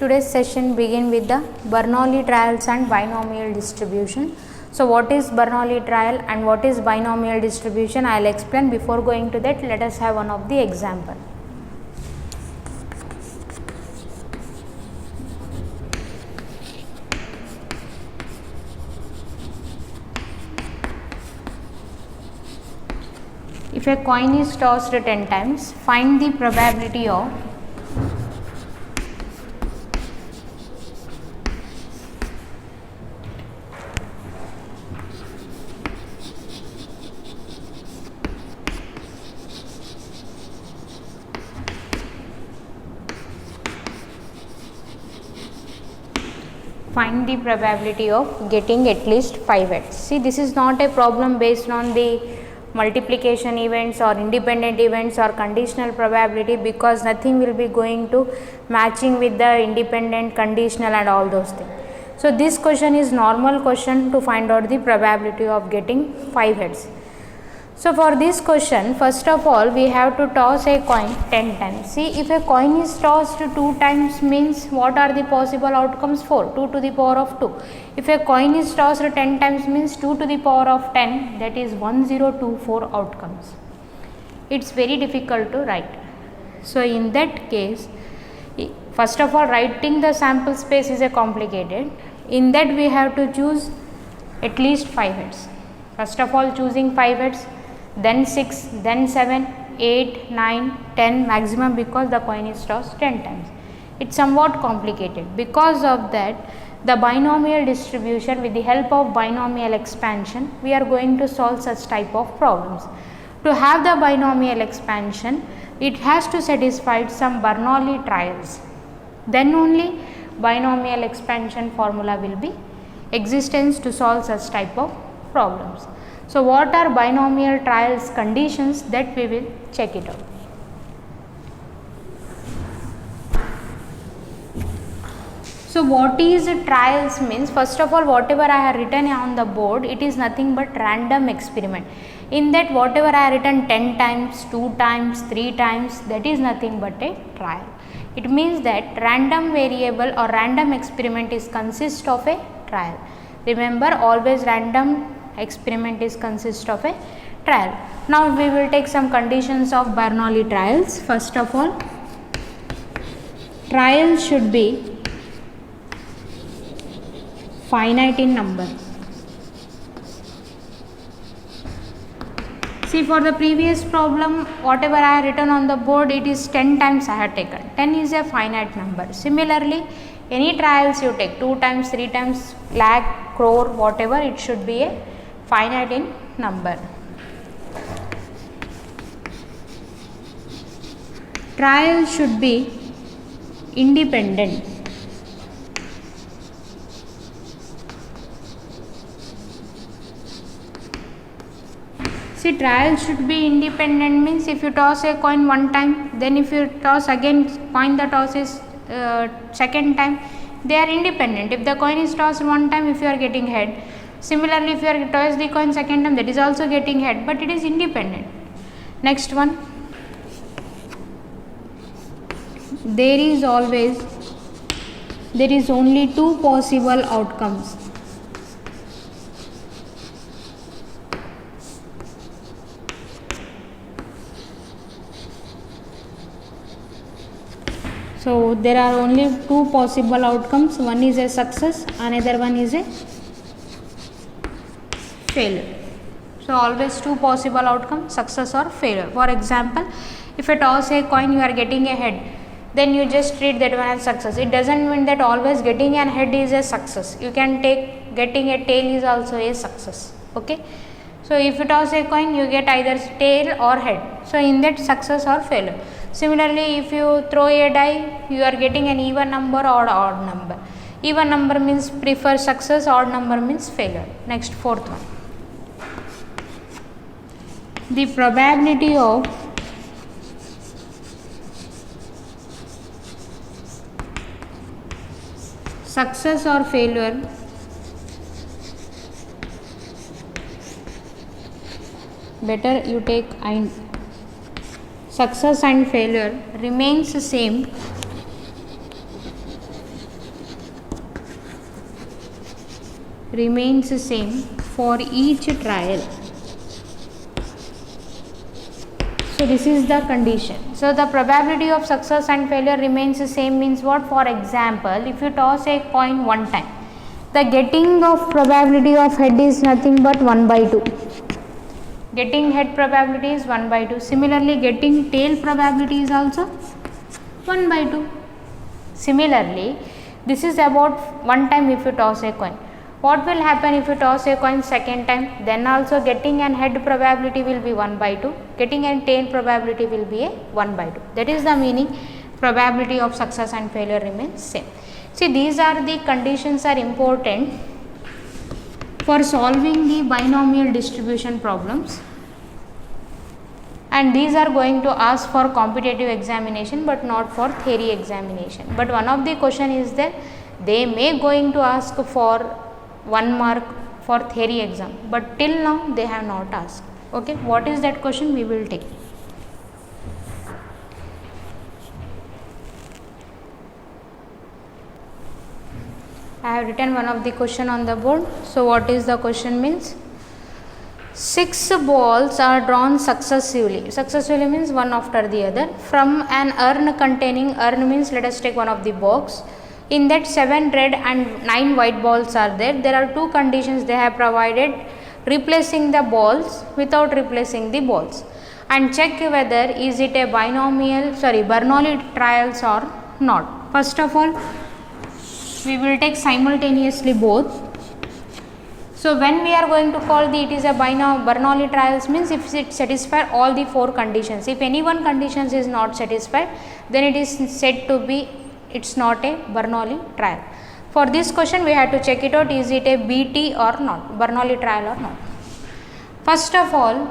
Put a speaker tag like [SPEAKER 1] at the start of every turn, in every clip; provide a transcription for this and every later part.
[SPEAKER 1] Today's session begin with the Bernoulli trials and binomial distribution. So what is Bernoulli trial and what is binomial distribution, I will explain. Before going to that, let us have one of the example. If a coin is tossed 10 times, find the probability of getting at least 5 heads. See, this is not a problem based on the multiplication events or independent events or conditional probability, because nothing will be going to matching with the independent, conditional and all those things. So this question is normal question to find out the probability of getting 5 heads. So for this question, first of all we have to toss a coin 10 times. See, if a coin is tossed 2 times, means what are the possible outcomes? 4, 2 to the power of 2. If a coin is tossed 10 times, means 2 to the power of 10, that is 1024 outcomes. It is very difficult to write. So in that case, first of all writing the sample space is a complicated. In that we have to choose at least 5 heads. First of all choosing 5 heads, then 6, then 7, 8, 9, 10 maximum, because the coin is tossed 10 times. It is somewhat complicated. Because of that, the binomial distribution, with the help of binomial expansion, we are going to solve such type of problems. To have the binomial expansion, it has to satisfy some Bernoulli trials. Then only binomial expansion formula will be existence to solve such type of problems. So what are binomial trials conditions, that we will check it out. So what is trials means? First of all, whatever I have written on the board, it is nothing but random experiment. In that, whatever I have written 10 times, 2 times, 3 times, that is nothing but a trial. It means that random variable or random experiment is consist of a trial. Remember, always random experiment is consist of a trial. Now we will take some conditions of Bernoulli trials. First of all, trials should be finite in number. See, for the previous problem, whatever I have written on the board, it is 10 times I have taken. 10 is a finite number. Similarly, any trials you take 2 times, 3 times, lakh, crore, whatever, it should be a finite in number. Trial should be independent. See, trial should be independent means if you toss a coin one time, then if you toss again coin, the toss is second time, they are independent. If the coin is tossed one time, if you are getting head, similarly if you are toss the coin second time, that is also getting head, but it is independent. Next one, there is only 2 possible outcomes. So there are only 2 possible outcomes. One is a success, another one is a failure. So always 2 possible outcomes, success or failure. For example, if you toss a coin, you are getting a head, then you just treat that one as success. It doesn't mean that always getting a head is a success. You can take getting a tail is also a success. Okay. So if you toss a coin, you get either tail or head. So in that, success or failure. Similarly, if you throw a die, you are getting an even number or odd number. Even number means prefer success, odd number means failure. Next, fourth one. The probability of success or failure better you take success and failure remains the same remains same for each trial. So this is the condition. So the probability of success and failure remains the same means what? For example, if you toss a coin one time, the getting of probability of head is nothing but 1 by 2. Getting head probability is 1 by 2. Similarly, getting tail probability is also 1 by 2. Similarly, this is about one time if you toss a coin. What will happen if you toss a coin second time? Then also getting an head probability will be 1 by 2. Getting an tail probability will be a 1 by 2. That is the meaning. Probability of success and failure remains same. See, these are the conditions are important for solving the binomial distribution problems, and these are going to ask for competitive examination but not for theory examination. But one of the question is that they may going to ask for 1 mark for theory exam, but till now they have not asked. Okay, what is that question? We will take. I have written one of the question on the board. So what is the question means? 6 balls are drawn successively. Successively means one after the other from an urn containing, urn means let us take one of the box. In that 7 red and 9 white balls are there. There are 2 conditions they have provided: replacing the balls without replacing the balls, and check whether is it a Bernoulli trials or not. First of all, we will take simultaneously both. So when we are going to call it is a Bernoulli trials means if it satisfies all the 4 conditions. If any one conditions is not satisfied, then it is said to be it's not a Bernoulli trial. For this question we have to check it out, is it a BT or not, Bernoulli trial or not. First of all,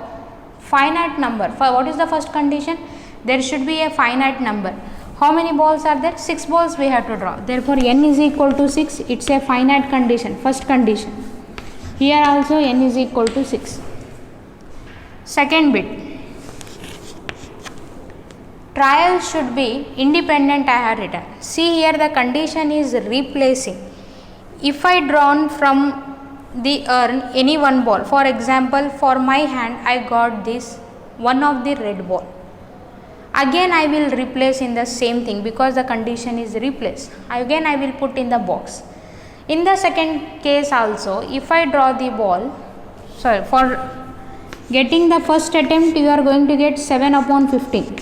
[SPEAKER 1] finite number. For what is the first condition? There should be a finite number. How many balls are there? 6 balls we have to draw. Therefore n is equal to 6. It's a finite condition, first condition. Here also n is equal to 6. Second bit, trial should be independent. I have written. See here the condition is replacing. If I drawn from the urn any one ball, for example for my hand I got this one of the red ball. Again I will replace in the same thing because the condition is replaced. Again I will put in the box. In the second case also, if I draw the ball, for getting the first attempt you are going to get 7 upon 15.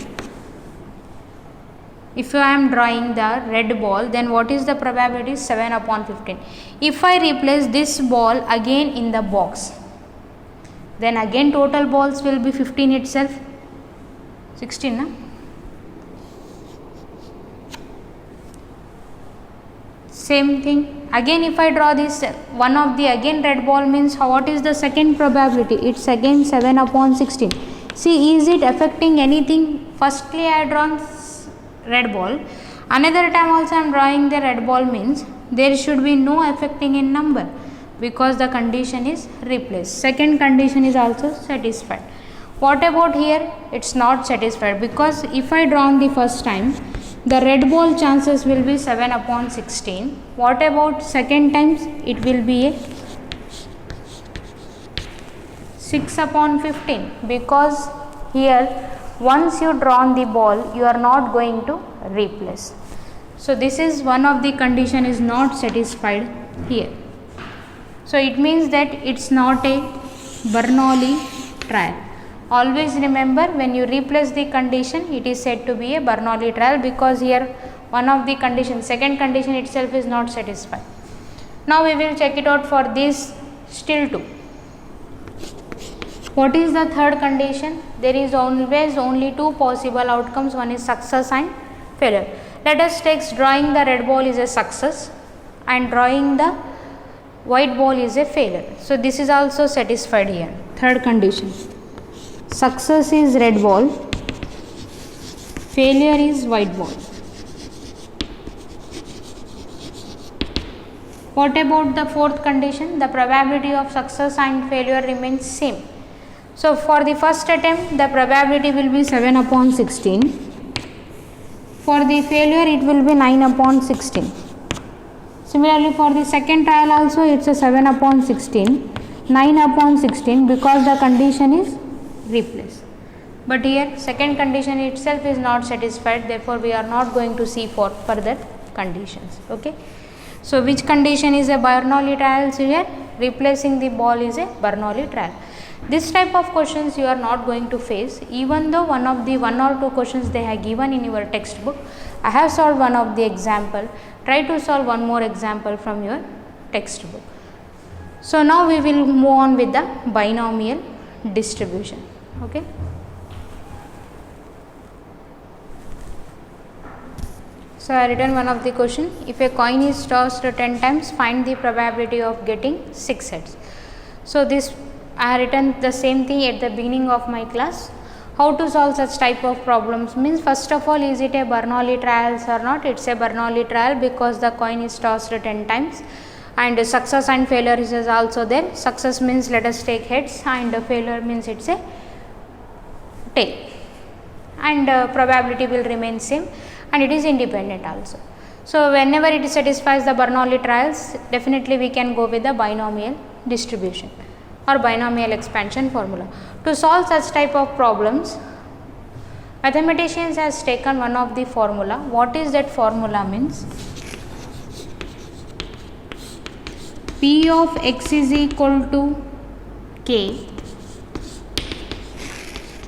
[SPEAKER 1] If I am drawing the red ball, then what is the probability? 7 upon 15. If I replace this ball again in the box, then again total balls will be 15 itself. 16, na? Same thing. Again if I draw this one of the again red ball means what is the second probability? It's again 7 upon 16. See, is it affecting anything? Firstly I drawn red ball. Another time also I am drawing the red ball means there should be no affecting in number because the condition is replaced. Second condition is also satisfied. What about here? It's not satisfied because if I drawn the first time, the red ball chances will be 7 upon 16. What about second times? It will be a 6 upon 15 because here once you drawn the ball you are not going to replace. So this is one of the condition is not satisfied here. So it means that it's not a Bernoulli trial. Always remember, when you replace the condition it is said to be a Bernoulli trial because here one of the condition, second condition itself is not satisfied. Now we will check it out for this still 2. What is the third condition? There is always only 2 possible outcomes. One is success and failure. Let us take drawing the red ball is a success and drawing the white ball is a failure. So this is also satisfied here. Third condition. Success is red ball, failure is white ball. What about the fourth condition? The probability of success and failure remains same. So for the first attempt the probability will be 7 upon 16. For the failure it will be 9 upon 16. Similarly for the second trial also it's a 7 upon 16, 9 upon 16 because the condition is replaced. But here second condition itself is not satisfied, therefore we are not going to see for further conditions. Okay. So which condition is a Bernoulli trial here? Replacing the ball is a Bernoulli trial. This type of questions you are not going to face, even though one or two questions they have given in your textbook. I have solved one of the example. Try to solve one more example from your textbook. So now we will move on with the binomial distribution. Okay. So I written one of the question. If a coin is tossed 10 times, find the probability of getting 6 heads. So this I have written the same thing at the beginning of my class. How to solve such type of problems means, first of all, is it a Bernoulli trials or not? It's a Bernoulli trial because the coin is tossed 10 times and success and failure is also there. Success means let us take heads and failure means it's a tail, and probability will remain same and it is independent also. So whenever it satisfies the Bernoulli trials, definitely we can go with the binomial distribution or binomial expansion formula. To solve such type of problems, mathematicians has taken one of the formula. What is that formula means? P of x is equal to k,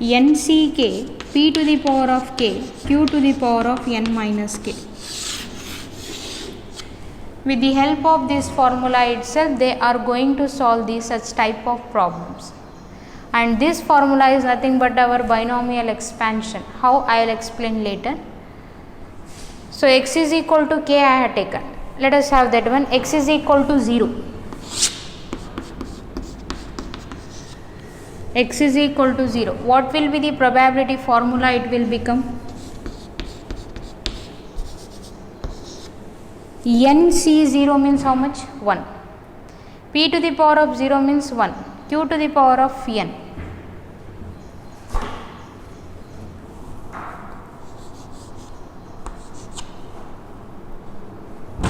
[SPEAKER 1] n c k, p to the power of k, q to the power of n minus k. With the help of this formula itself, they are going to solve these such type of problems. And this formula is nothing but our binomial expansion. How I will explain later. So x is equal to k I have taken. Let us have that one. X is equal to 0. X is equal to 0. What will be the probability formula? It will become NC0 means how much? 1. P to the power of 0 means 1. Q to the power of n.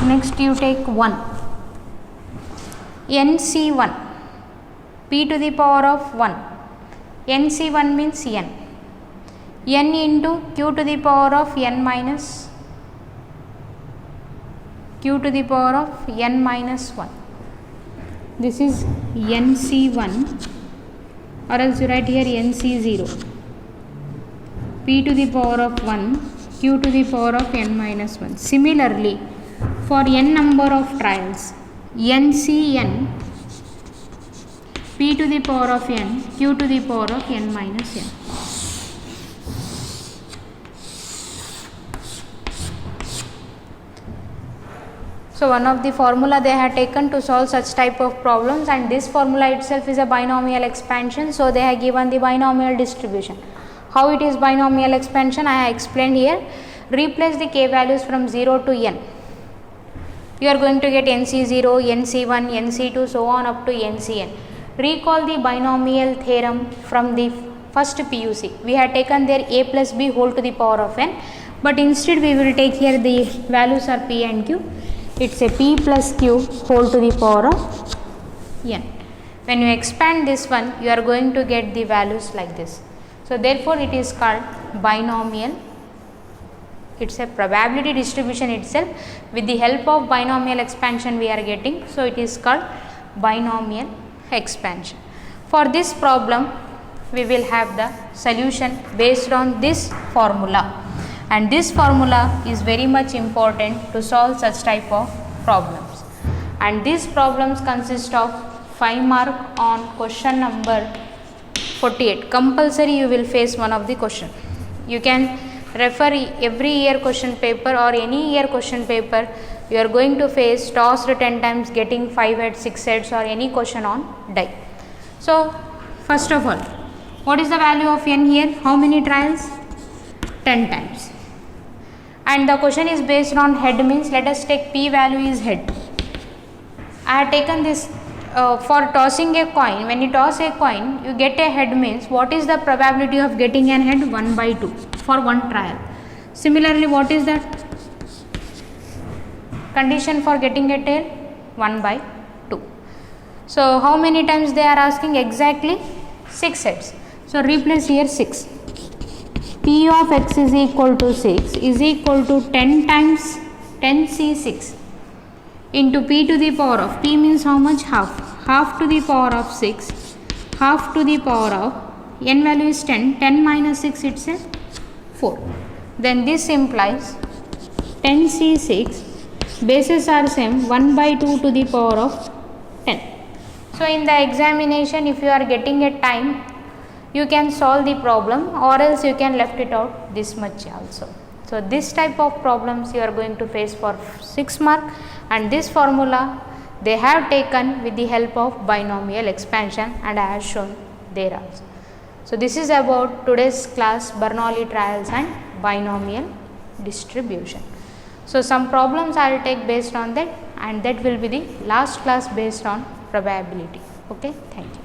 [SPEAKER 1] Next you take 1. NC1. P to the power of 1. NC1 means n. N into Q to the power of n minus q to the power of n minus 1. This is NC1, or else you write here NC0. P to the power of 1, q to the power of n minus 1. Similarly, for n number of trials, NCn, P to the power of n, q to the power of n minus n. So one of the formula they have taken to solve such type of problems, and this formula itself is a binomial expansion. So they have given the binomial distribution. How it is binomial expansion I have explained here. Replace the k values from 0 to n. You are going to get NC0, NC1, NC2 so on up to NCn. Recall the binomial theorem from the first PUC. We have taken there a plus b whole to the power of n, but instead we will take here the values are p and q. It's a p plus q whole to the power of n. When you expand this one, you are going to get the values like this. So therefore it is called binomial. It's a probability distribution itself. With the help of binomial expansion we are getting. So it is called binomial expansion. For this problem, we will have the solution based on this formula. And this formula is very much important to solve such type of problems. And these problems consist of 5 mark on question number 48. Compulsory you will face one of the question. You can refer every year question paper or any year question paper. You are going to face tossed 10 times, getting 5 heads, 6 heads or any question on die. So first of all, what is the value of n here? How many trials? 10 times. And the question is based on head means let us take p value is head. I have taken this for tossing a coin. When you toss a coin, you get a head means what is the probability of getting an head? 1 by 2 for one trial. Similarly, what is that? condition for getting a tail 1 by 2. So how many times they are asking? Exactly 6 sets. So replace here 6. P of x is equal to 6 is equal to 10 times 10c6 into p to the power of, p means how much? Half. Half to the power of 6, half to the power of, n value is 10, 10 minus 6 it's a 4. Then this implies 10c6 bases are same, 1 by 2 to the power of 10. So in the examination, if you are getting a time, you can solve the problem, or else you can left it out this much also. So this type of problems you are going to face for 6 mark, and this formula they have taken with the help of binomial expansion, and I have shown there also. So this is about today's class, Bernoulli trials and binomial distribution. So some problems I will take based on that, and that will be the last class based on probability. Okay, thank you.